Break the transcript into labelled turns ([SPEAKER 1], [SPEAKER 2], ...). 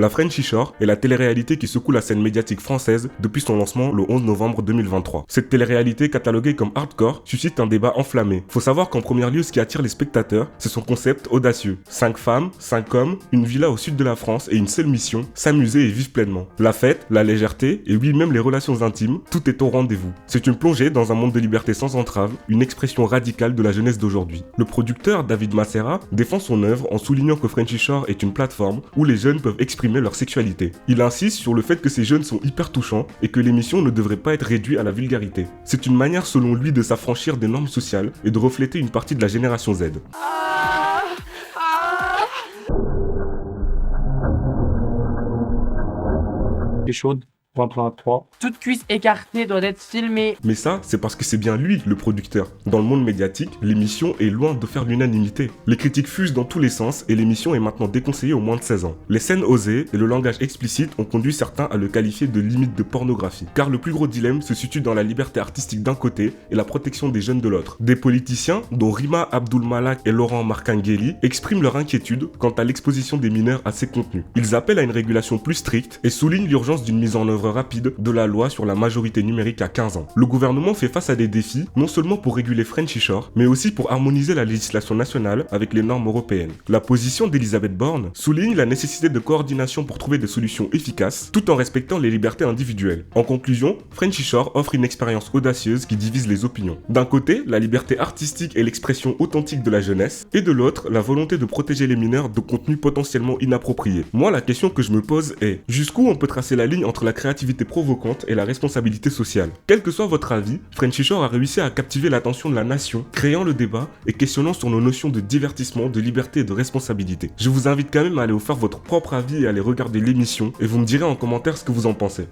[SPEAKER 1] La Frenchy Shore est la télé-réalité qui secoue la scène médiatique française depuis son lancement le 11 novembre 2023. Cette télé-réalité, cataloguée comme hardcore, suscite un débat enflammé. Faut savoir qu'en premier lieu, ce qui attire les spectateurs, c'est son concept audacieux. 5 femmes, 5 hommes, une villa au sud de la France et une seule mission, s'amuser et vivre pleinement. La fête, la légèreté et oui, même les relations intimes, tout est au rendez-vous. C'est une plongée dans un monde de liberté sans entrave, une expression radicale de la jeunesse d'aujourd'hui. Le producteur David Macera défend son œuvre en soulignant que Frenchy Shore est une plateforme où les jeunes peuvent exprimer leur sexualité. Il insiste sur le fait que ces jeunes sont hyper touchants et que l'émission ne devrait pas être réduite à la vulgarité. C'est une manière selon lui de s'affranchir des normes sociales et de refléter une partie de la génération Z.
[SPEAKER 2] C'est chaude. 23.
[SPEAKER 3] Toute cuisse écartée doit être filmée.
[SPEAKER 1] Mais ça, c'est parce que c'est bien lui, le producteur. Dans le monde médiatique, l'émission est loin de faire l'unanimité. Les critiques fusent dans tous les sens et l'émission est maintenant déconseillée aux moins de 16 ans. Les scènes osées et le langage explicite ont conduit certains à le qualifier de limite de pornographie. Car le plus gros dilemme se situe dans la liberté artistique d'un côté et la protection des jeunes de l'autre. Des politiciens, dont Rima Abdul-Malak et Laurent Marcangeli, expriment leur inquiétude quant à l'exposition des mineurs à ces contenus. Ils appellent à une régulation plus stricte et soulignent l'urgence d'une mise en œuvre rapide de la loi sur la majorité numérique à 15 ans. Le gouvernement fait face à des défis, non seulement pour réguler Frenchy Shore, mais aussi pour harmoniser la législation nationale avec les normes européennes. La position d'Elisabeth Borne souligne la nécessité de coordination pour trouver des solutions efficaces, tout en respectant les libertés individuelles. En conclusion, Frenchy Shore offre une expérience audacieuse qui divise les opinions. D'un côté, la liberté artistique et l'expression authentique de la jeunesse, et de l'autre, la volonté de protéger les mineurs de contenus potentiellement inappropriés. Moi, la question que je me pose est, jusqu'où on peut tracer la ligne entre la créativité provocante et la responsabilité sociale? Quel que soit votre avis, Frenchy Shore a réussi à captiver l'attention de la nation, créant le débat et questionnant sur nos notions de divertissement, de liberté et de responsabilité. Je vous invite quand même à aller vous faire votre propre avis et à aller regarder l'émission et vous me direz en commentaire ce que vous en pensez.